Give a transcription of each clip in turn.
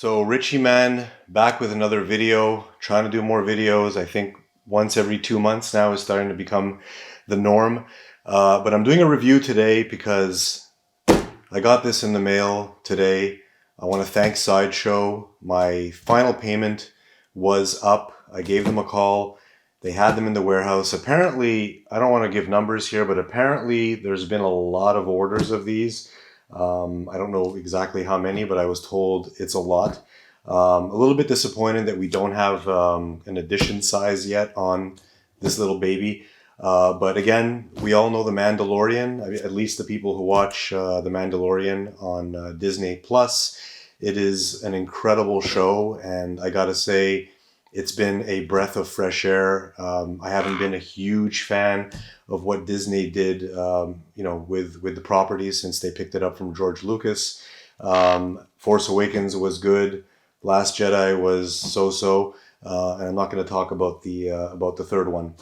So Richie Man back with another video, trying to do more videos. I think once every 2 months now is starting to become the norm. But I'm doing a review today because I got this in the mail today. I want to thank Sideshow. My final payment was up. I gave them a call. They had them in the warehouse. Apparently, I don't want to give numbers here, but apparently there's been a lot of orders of these. I don't know exactly how many, but I was told it's a lot. A little bit disappointed that we don't have an edition size yet on this little baby. But again, we all know the Mandalorian, at least the people who watch the Mandalorian on Disney Plus. It is an incredible show, and I gotta say, it's been a breath of fresh air. I haven't been a huge fan of what Disney did, with the properties since they picked it up from George Lucas. Force Awakens was good. Last Jedi was so-so, and I'm not going to talk about the third one.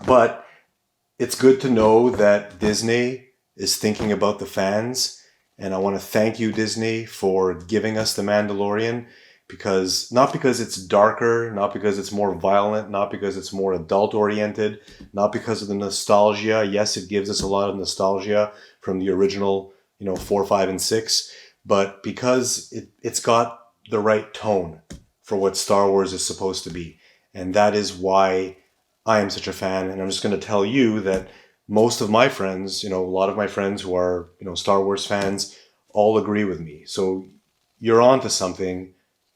But it's good to know that Disney is thinking about the fans, and I want to thank you, Disney, for giving us The Mandalorian. Not because it's darker, not because it's more violent, not because it's more adult oriented, not because of the nostalgia. Yes, it gives us a lot of nostalgia from the original, 4, 5, and 6, but because it's got the right tone for what Star Wars is supposed to be. And that is why I am such a fan. And I'm just going to tell you that most of my friends, a lot of my friends who are, Star Wars fans, all agree with me. So you're on to something.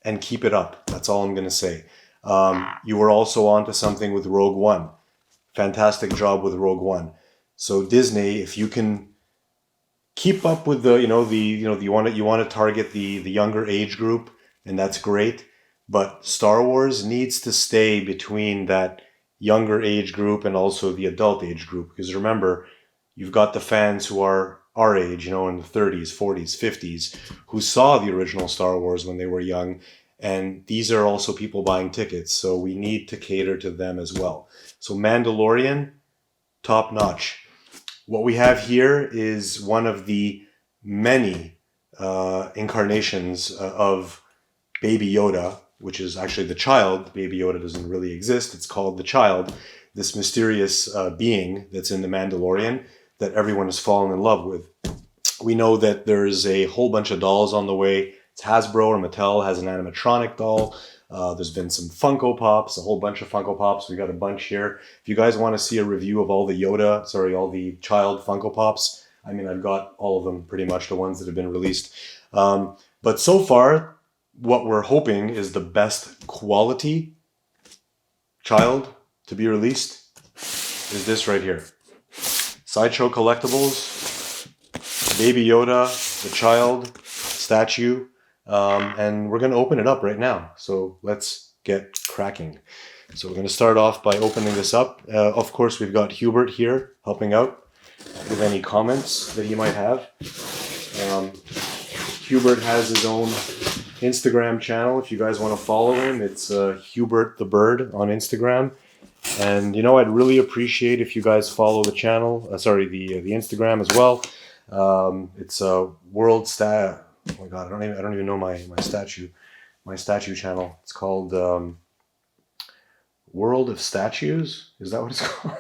And keep it up. That's all I'm going to say. You were also onto something with Rogue One. Fantastic job with Rogue One. So Disney, if you can keep up with you want to target the younger age group, and that's great. But Star Wars needs to stay between that younger age group and also the adult age group. Because remember, you've got the fans who are our age, in the 30s, 40s, 50s, who saw the original Star Wars when they were young. And these are also people buying tickets. So we need to cater to them as well. So Mandalorian, top notch. What we have here is one of the many incarnations of Baby Yoda, which is actually the child. Baby Yoda doesn't really exist. It's called the child, this mysterious being that's in the Mandalorian that everyone has fallen in love with. We know that there's a whole bunch of dolls on the way. It's Hasbro or Mattel has an animatronic doll. There's been some Funko Pops, a whole bunch of Funko Pops. We got a bunch here. If you guys want to see a review of all the child Funko Pops, I've got all of them pretty much, the ones that have been released. But so far, what we're hoping is the best quality child to be released is this right here. Sideshow Collectibles, Baby Yoda, the child statue, and we're going to open it up right now. So let's get cracking. So we're going to start off by opening this up. Of course, we've got Hubert here helping out with any comments that he might have. Hubert has his own Instagram channel. If you guys want to follow him, it's Hubert the Bird on Instagram. And I'd really appreciate if you guys follow the channel, the Instagram as well. It's a world stat. Oh my God, I don't even know my statue channel. It's called World of Statues. Is that what it's called?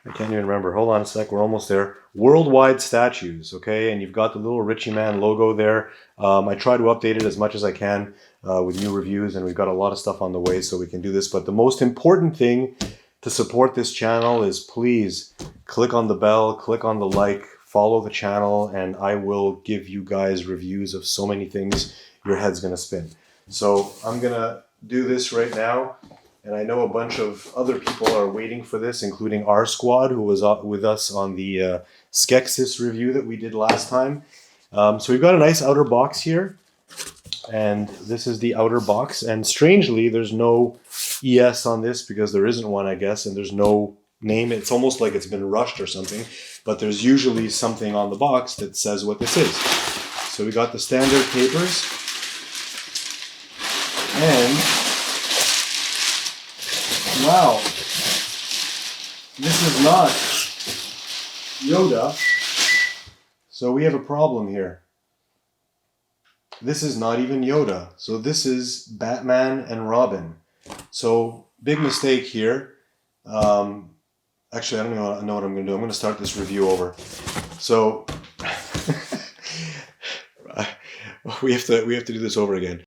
I can't even remember. Hold on a sec. We're almost there. Worldwide Statues. Okay, and you've got the little Richie Man logo there. I try to update it as much as I can with new reviews, and we've got a lot of stuff on the way, so we can do this. But the most important thing to support this channel is please click on the bell, click on the like, follow the channel, and I will give you guys reviews of so many things your head's going to spin. So I'm going to do this right now, and I know a bunch of other people are waiting for this, including our squad, who was with us on the Skeksis review that we did last time. So we've got a nice outer box here, and this is the outer box, and strangely, there's no ES on this because there isn't one, I guess, and there's no name. It's almost like it's been rushed or something, but there's usually something on the box that says what this is. So we got the standard papers, and wow, this is not Yoda, so we have a problem here. this is not even Yoda. So this is Batman and Robin. So big mistake here. Actually, I don't know what I'm going to do. I'm going to start this review over. So we have to do this over again.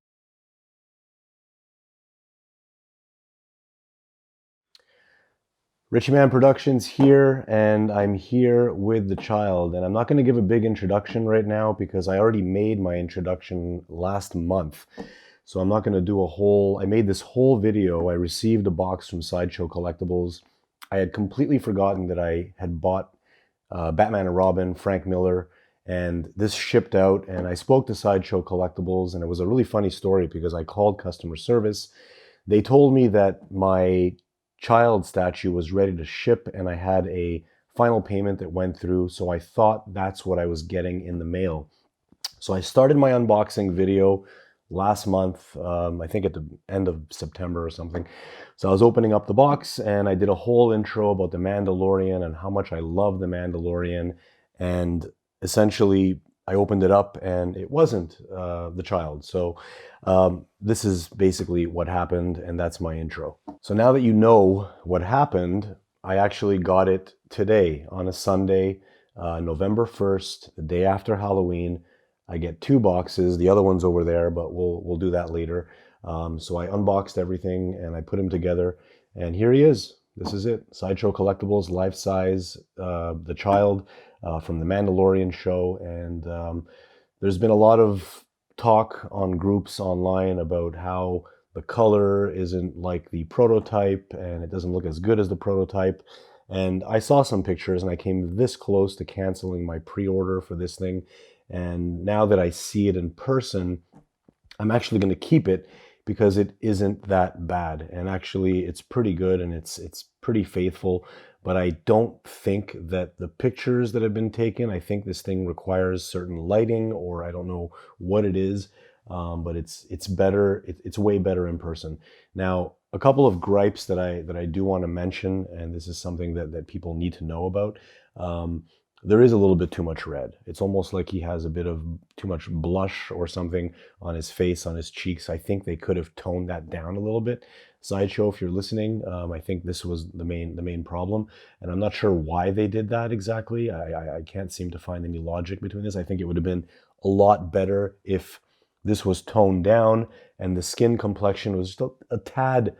Richie Man Productions here, and I'm here with the child. And I'm not going to give a big introduction right now because I already made my introduction last month. So I'm not going to do I made this whole video. I received a box from Sideshow Collectibles. I had completely forgotten that I had bought Batman and Robin, Frank Miller, and this shipped out, and I spoke to Sideshow Collectibles, and it was a really funny story because I called customer service. They told me that my child statue was ready to ship, and I had a final payment that went through, so I thought that's what I was getting in the mail. So I started my unboxing video last month, I think at the end of September or something. So I was opening up the box and I did a whole intro about the Mandalorian and how much I love the Mandalorian. And essentially I opened it up and it wasn't the child. So this is basically what happened, and that's my intro. So now that you know what happened, I actually got it today on a Sunday, November 1st, the day after Halloween. I get 2 boxes. The other one's over there, but we'll do that later. So I unboxed everything and I put him together, and here he is. This is it. Sideshow Collectibles, life size, the child from the Mandalorian show. And there's been a lot of talk on groups online about how the color isn't like the prototype and it doesn't look as good as the prototype. And I saw some pictures and I came this close to canceling my pre-order for this thing. And now that I see it in person, I'm actually going to keep it because it isn't that bad. And actually it's pretty good and it's pretty faithful. But I don't think that the pictures that have been taken, I think this thing requires certain lighting, or I don't know what it is. But it's better. It's way better in person. Now, a couple of gripes that I do want to mention, and this is something that people need to know about. There is a little bit too much red. It's almost like he has a bit of too much blush or something on his face, on his cheeks. I think they could have toned that down a little bit. Sideshow, if you're listening, I think this was the main problem, and I'm not sure why they did that exactly. I can't seem to find any logic between this. I think it would have been a lot better if this was toned down and the skin complexion was just a tad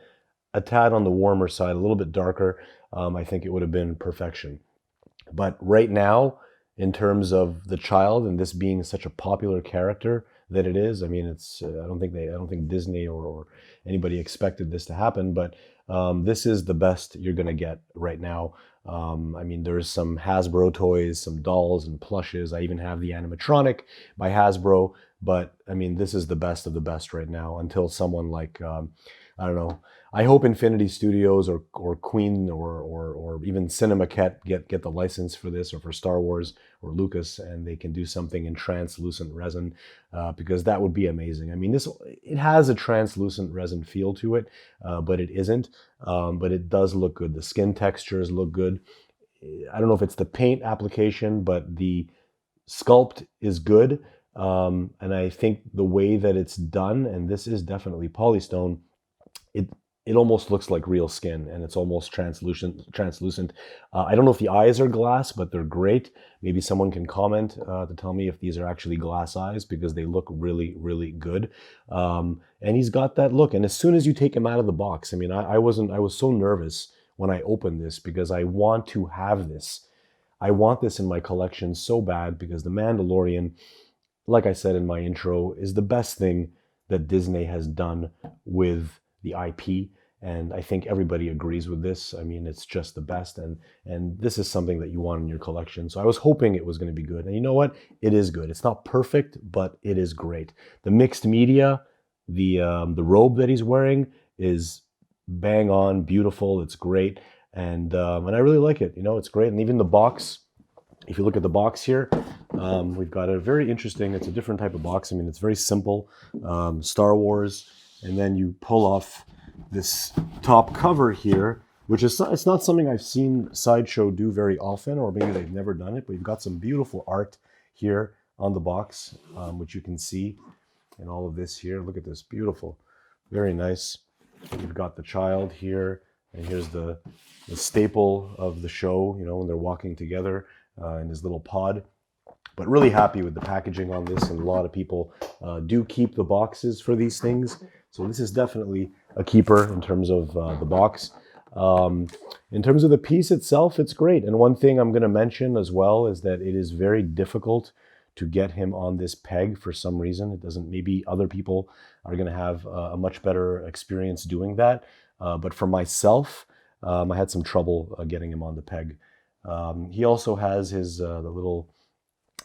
on the warmer side, a little bit darker. I think it would have been perfection. But right now, in terms of the child and this being such a popular character that it is, I mean, it's I don't think Disney or anybody expected this to happen, but this is the best you're gonna get right now. I mean, there's some Hasbro toys, some dolls and plushes. I even have the animatronic by Hasbro, but I mean, this is the best of the best right now until someone like, I don't know, I hope Infinity Studios or Queen or even Cinemaket get the license for this, or for Star Wars or Lucas, and they can do something in translucent resin, because that would be amazing. I mean, it has a translucent resin feel to it, but it isn't. But it does look good. The skin textures look good. I don't know if it's the paint application, but the sculpt is good. And I think the way that it's done, and this is definitely polystone, it almost looks like real skin, and it's almost translucent. I don't know if the eyes are glass, but they're great. Maybe someone can comment to tell me if these are actually glass eyes, because they look really, really good. And he's got that look. And as soon as you take him out of the box, I mean, I was so nervous when I opened this because I want to have this. I want this in my collection so bad because the Mandalorian, like I said in my intro, is the best thing that Disney has done with the IP, and I think everybody agrees with this. I mean, it's just the best, and this is something that you want in your collection. So I was hoping it was going to be good, and you know what? It is good. It's not perfect, but it is great. The mixed media, the robe that he's wearing is bang on, beautiful. It's great, and I really like it. You know, it's great, and even the box. If you look at the box here, we've got a very interesting. It's a different type of box. I mean, it's very simple, Star Wars. And then you pull off this top cover here, which is it's not something I've seen Sideshow do very often, or maybe they've never done it, but you've got some beautiful art here on the box, which you can see. and all of this here. Look at this, beautiful, very nice. You've got the child here, and here's the staple of the show, you know, when they're walking together in his little pod. But really happy with the packaging on this, and a lot of people do keep the boxes for these things. So this is definitely a keeper in terms of the box. In terms of the piece itself, it's great. And one thing I'm going to mention as well is that it is very difficult to get him on this peg for some reason. It doesn't, maybe other people are going to have a much better experience doing that. But for myself, I had some trouble getting him on the peg. He also has his the little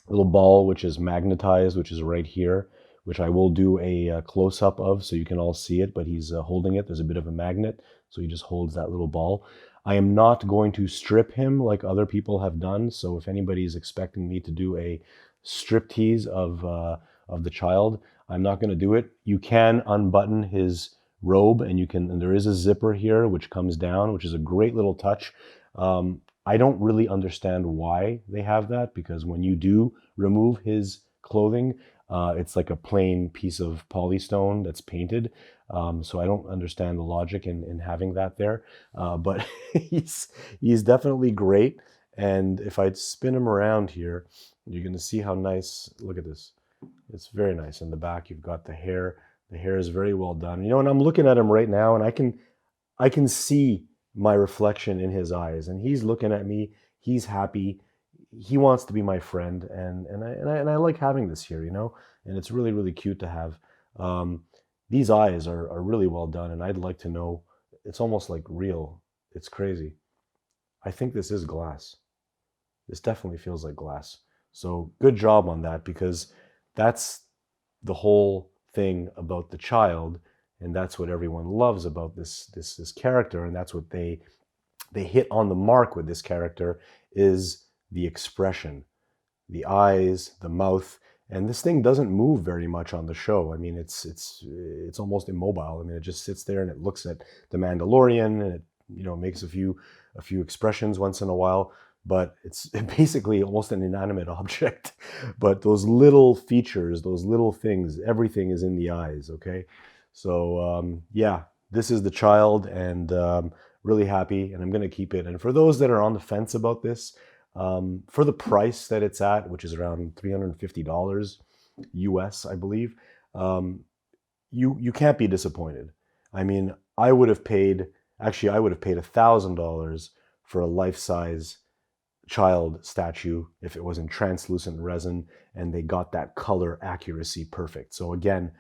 ball, which is magnetized, which is right here, which I will do a close-up of so you can all see it, but he's holding it. There's a bit of a magnet, so he just holds that little ball. I am not going to strip him like other people have done, so if anybody is expecting me to do a strip tease of the child, I'm not going to do it. You can unbutton his robe, and there is a zipper here which comes down, which is a great little touch. I don't really understand why they have that, because when you do remove his clothing, it's like a plain piece of polystone that's painted. So I don't understand the logic in having that there. But he's definitely great. And if I spin him around here, you're going to see how nice. Look at this. It's very nice. In the back, you've got the hair. The hair is very well done. You know, and I'm looking at him right now, and I can see my reflection in his eyes, and he's looking at me. He's happy. He wants to be my friend, and I like having this here, you know. And it's really, really cute to have. These eyes are really well done, and I'd like to know. It's almost like real. It's crazy. I think this is glass. This definitely feels like glass. So good job on that, because that's the whole thing about the child, and that's what everyone loves about this character, and that's what they hit on the mark with this character, is the expression, the eyes, the mouth. And this thing doesn't move very much on the show. I mean, it's almost immobile. I mean, it just sits there and it looks at the Mandalorian, and it, you know, makes a few expressions once in a while, but it's basically almost an inanimate object. But those little features, those little things, everything is in the eyes, okay? So yeah, this is the child, and really happy, and I'm going to keep it. And for those that are on the fence about this, for the price that it's at, which is around $350 US, I believe, you can't be disappointed. I mean, I would have paid $1,000 for a life-size child statue if it was in translucent resin and they got that color accuracy perfect. So again,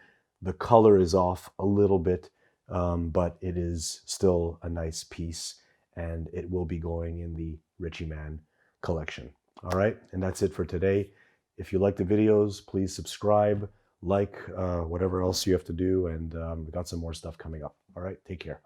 the color is off a little bit, but it is still a nice piece, and it will be going in the Richie Man collection. All right, and that's it for today. If you like the videos, please subscribe, like, whatever else you have to do, and we've got some more stuff coming up. All right, take care.